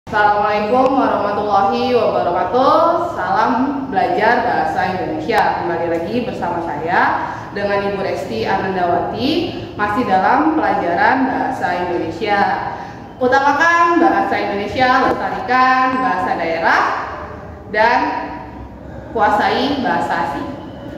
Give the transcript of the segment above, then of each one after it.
Assalamualaikum warahmatullahi wabarakatuh. Salam belajar bahasa Indonesia. Kembali lagi bersama saya dengan Ibu Resti Anandawati, masih dalam pelajaran bahasa Indonesia. Utamakan bahasa Indonesia, lestarikan bahasa daerah, dan kuasai bahasa asing.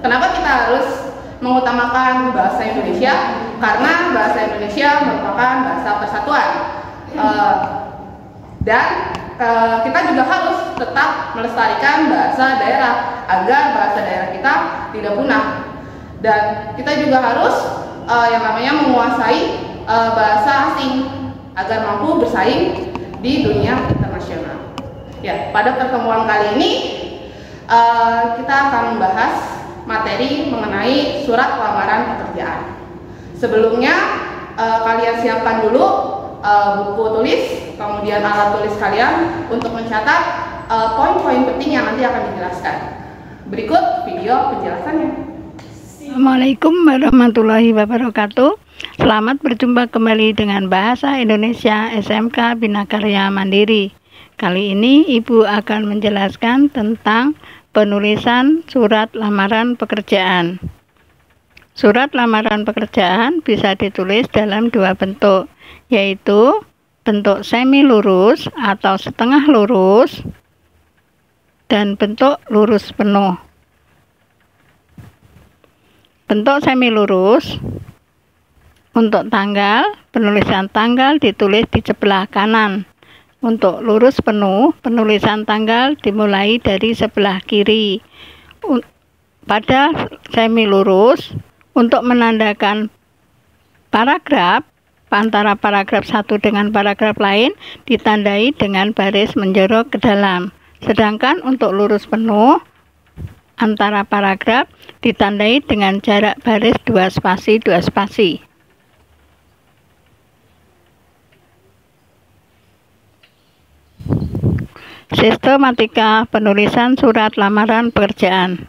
Kenapa kita harus mengutamakan bahasa Indonesia? Karena bahasa Indonesia merupakan bahasa persatuan. Dan kita juga harus tetap melestarikan bahasa daerah agar bahasa daerah kita tidak punah. Dan kita juga harus yang namanya menguasai bahasa asing agar mampu bersaing di dunia internasional. Ya, pada pertemuan kali ini kita akan membahas materi mengenai surat lamaran pekerjaan. Sebelumnya kalian siapkan dulu buku tulis, kemudian alat tulis kalian untuk mencatat poin-poin penting yang nanti akan dijelaskan. Berikut video penjelasannya. Assalamualaikum warahmatullahi wabarakatuh. Selamat berjumpa kembali dengan Bahasa Indonesia SMK Bina Karya Mandiri. Kali ini Ibu akan menjelaskan tentang penulisan surat lamaran pekerjaan. Surat lamaran pekerjaan bisa ditulis dalam dua bentuk, yaitu bentuk semi lurus atau setengah lurus dan bentuk lurus penuh. Bentuk semi lurus untuk tanggal, penulisan tanggal ditulis di sebelah kanan. Untuk lurus penuh, penulisan tanggal dimulai dari sebelah kiri. Pada semi lurus, untuk menandakan paragraf antara paragraf satu dengan paragraf lain ditandai dengan baris menjorok ke dalam. Sedangkan untuk lurus penuh antara paragraf ditandai dengan jarak baris 2 spasi 2 spasi. Sistematika penulisan surat lamaran pekerjaan.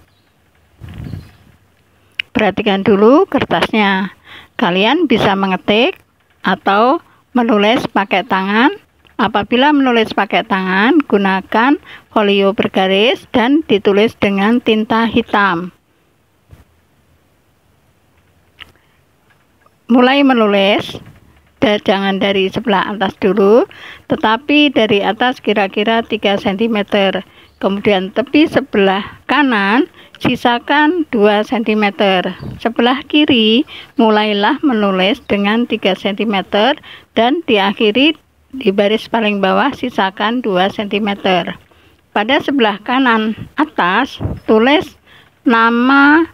Perhatikan dulu kertasnya. Kalian bisa mengetik atau menulis pakai tangan. Apabila menulis pakai tangan, gunakan folio bergaris dan ditulis dengan tinta hitam. Mulai menulis, jangan dari sebelah atas dulu, tetapi dari atas kira-kira 3 cm. Kemudian tepi sebelah kanan sisakan 2 cm. Sebelah kiri mulailah menulis dengan 3 cm dan diakhiri di baris paling bawah sisakan 2 cm. Pada sebelah kanan atas tulis nama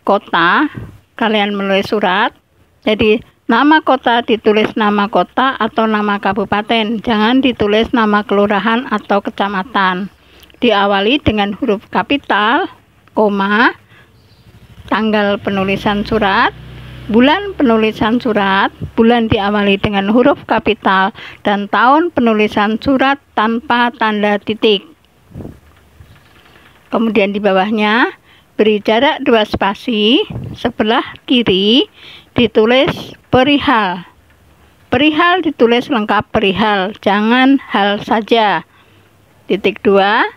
kota. Kalian menulis surat, jadi nama kota ditulis nama kota atau nama kabupaten, jangan ditulis nama kelurahan atau kecamatan. Diawali dengan huruf kapital, koma, tanggal penulisan surat, bulan penulisan surat, bulan diawali dengan huruf kapital, dan tahun penulisan surat tanpa tanda titik. Kemudian di bawahnya beri jarak 2 spasi, sebelah kiri ditulis perihal. Perihal ditulis lengkap perihal, jangan hal saja. Titik 2,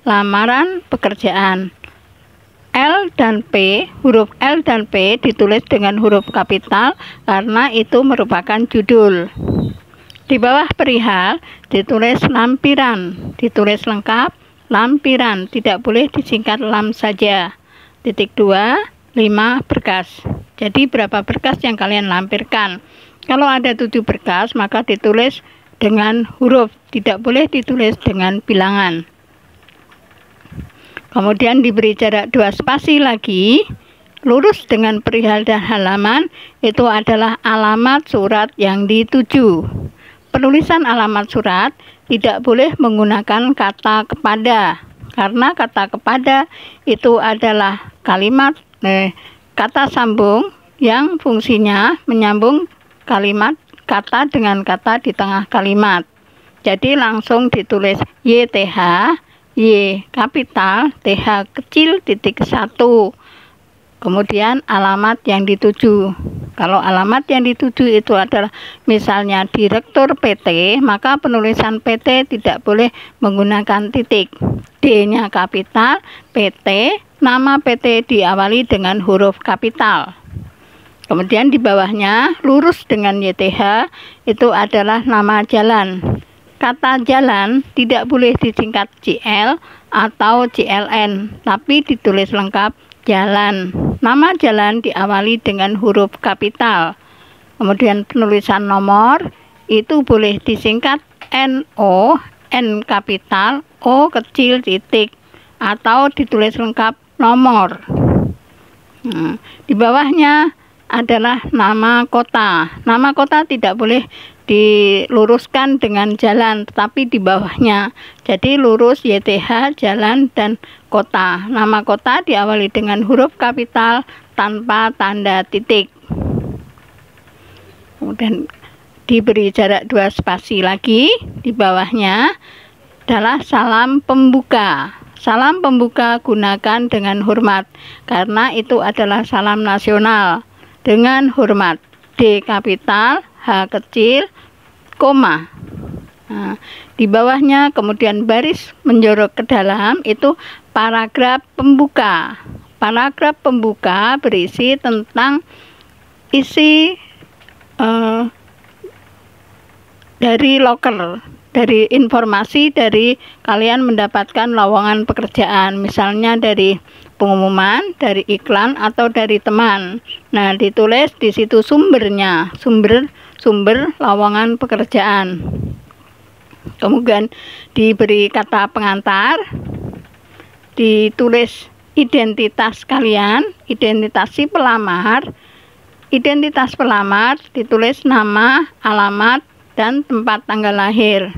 lamaran pekerjaan. L dan P, huruf L dan P ditulis dengan huruf kapital karena itu merupakan judul. Di bawah perihal ditulis lampiran, ditulis lengkap lampiran, tidak boleh disingkat lam saja. Titik 2, 5 berkas. Jadi berapa berkas yang kalian lampirkan? Kalau ada 7 berkas maka ditulis dengan huruf, tidak boleh ditulis dengan bilangan. Kemudian diberi jarak 2 spasi lagi, lurus dengan perihal dan halaman, itu adalah alamat surat yang dituju. Penulisan alamat surat tidak boleh menggunakan kata kepada, karena kata kepada itu adalah kalimat kata sambung yang fungsinya menyambung kalimat kata dengan kata di tengah kalimat. Jadi langsung ditulis YTH, Y kapital, TH kecil, titik 1. Kemudian alamat yang dituju. Kalau alamat yang dituju itu adalah misalnya Direktur PT, maka penulisan PT tidak boleh menggunakan titik. D-nya kapital, PT, nama PT diawali dengan huruf kapital. Kemudian di bawahnya lurus dengan YTH itu adalah nama jalan. Kata jalan tidak boleh disingkat JL atau JLN, tapi ditulis lengkap jalan. Nama jalan diawali dengan huruf kapital. Kemudian penulisan nomor itu boleh disingkat NO, N kapital, O kecil titik, atau ditulis lengkap nomor. Di bawahnya adalah nama kota. Nama kota tidak boleh diluruskan dengan jalan, tetapi di bawahnya. Jadi lurus YTH, jalan, dan kota. Nama kota diawali dengan huruf kapital tanpa tanda titik. Kemudian diberi jarak 2 spasi lagi. Di bawahnya adalah salam pembuka. Salam pembuka gunakan dengan hormat, karena itu adalah salam nasional. Dengan hormat, D kapital, H kecil, koma. Nah, di bawahnya kemudian baris menjorok ke dalam itu paragraf pembuka. Paragraf pembuka berisi tentang isi dari loker, dari informasi dari kalian mendapatkan lowongan pekerjaan, misalnya dari pengumuman, dari iklan, atau dari teman. Nah, ditulis di situ sumbernya, sumber lowongan pekerjaan. Kemudian diberi kata pengantar, ditulis identitas kalian, identitas si pelamar. Identitas pelamar ditulis nama, alamat, dan tempat tanggal lahir.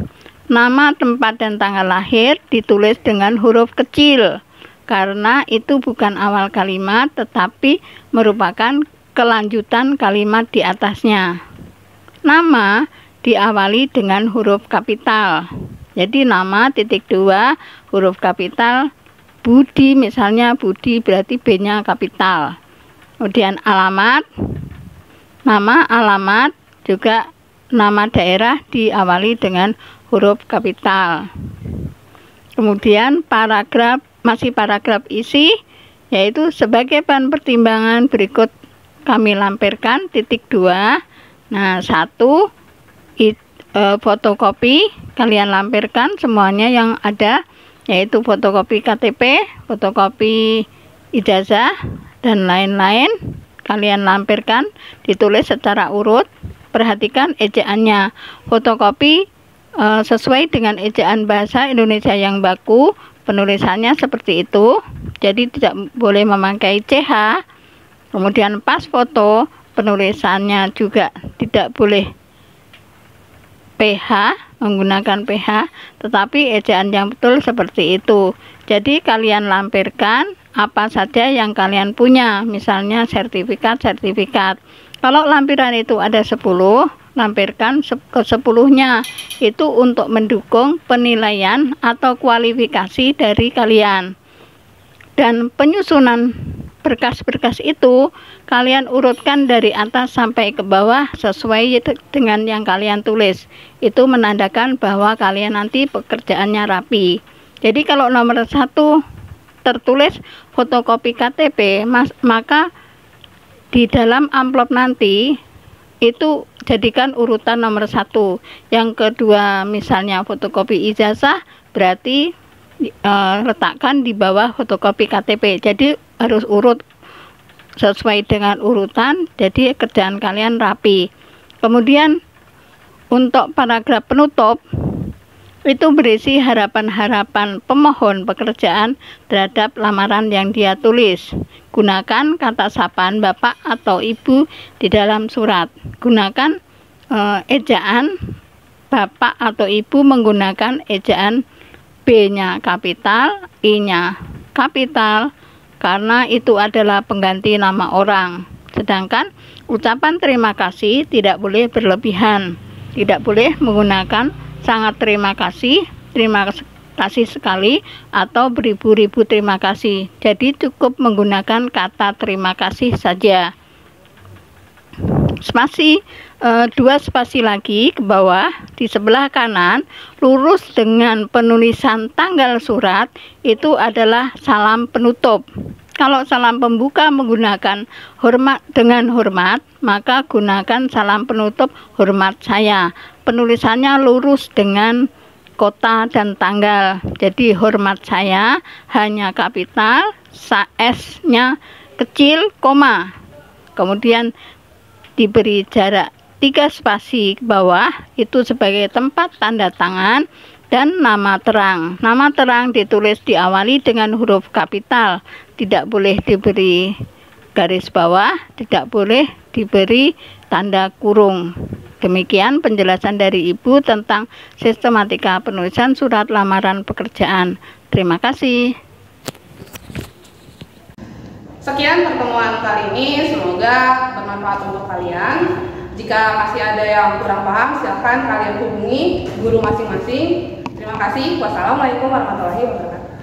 Nama, tempat, dan tanggal lahir ditulis dengan huruf kecil, karena itu bukan awal kalimat, tetapi merupakan kelanjutan kalimat di atasnya. Nama diawali dengan huruf kapital. Jadi nama (2) huruf kapital. Budi, misalnya Budi berarti B-nya kapital. Kemudian alamat, nama, alamat, juga nama daerah diawali dengan huruf kapital. Kemudian paragraf, masih paragraf isi, yaitu sebagai bahan pertimbangan berikut kami lampirkan (2). Nah, 1 fotokopi kalian lampirkan semuanya yang ada, yaitu fotokopi KTP, fotokopi ijazah, dan lain-lain. Kalian lampirkan, ditulis secara urut. Perhatikan ejaannya. Fotokopi sesuai dengan ejaan bahasa Indonesia yang baku, penulisannya seperti itu. Jadi tidak boleh memakai CH. Kemudian pas foto, penulisannya juga tidak boleh PH, menggunakan PH, tetapi ejaan yang betul seperti itu. Jadi kalian lampirkan apa saja yang kalian punya, misalnya sertifikat. Kalau lampiran itu ada 10, lampirkan ke 10-nya. Itu untuk mendukung penilaian atau kualifikasi dari kalian. Dan penyusunan berkas-berkas itu kalian urutkan dari atas sampai ke bawah sesuai dengan yang kalian tulis. Itu menandakan bahwa kalian nanti pekerjaannya rapi. Jadi kalau nomor 1 tertulis fotokopi KTP, maka di dalam amplop nanti itu jadikan urutan nomor 1. Yang kedua misalnya fotokopi ijazah, berarti letakkan di bawah fotokopi KTP. Jadi harus urut sesuai dengan urutan, jadi kerjaan kalian rapi. Kemudian untuk paragraf penutup itu berisi harapan-harapan pemohon pekerjaan terhadap lamaran yang dia tulis. Gunakan kata sapaan Bapak atau Ibu di dalam surat. Gunakan ejaan Bapak atau Ibu menggunakan ejaan B-nya kapital, I-nya kapital, karena itu adalah pengganti nama orang. Sedangkan ucapan terima kasih tidak boleh berlebihan. Tidak boleh menggunakan sangat terima kasih sekali, atau beribu-ribu terima kasih. Jadi cukup menggunakan kata terima kasih saja. spasi, 2 spasi lagi ke bawah di sebelah kanan, lurus dengan penulisan tanggal surat, itu adalah salam penutup. Kalau salam pembuka menggunakan hormat dengan hormat, maka gunakan salam penutup hormat saya. Penulisannya lurus dengan kota dan tanggal. Jadi hormat saya hanya kapital, S-nya kecil, koma. Kemudian diberi jarak 3 spasi ke bawah, itu sebagai tempat tanda tangan. Dan nama terang. Nama terang ditulis diawali dengan huruf kapital. Tidak boleh diberi garis bawah, tidak boleh diberi tanda kurung. Demikian penjelasan dari Ibu tentang sistematika penulisan surat lamaran pekerjaan. Terima kasih. Sekian pertemuan kali ini, semoga bermanfaat untuk kalian. Jika masih ada yang kurang paham, silakan kalian hubungi guru masing-masing. Terima kasih. Wassalamualaikum warahmatullahi wabarakatuh.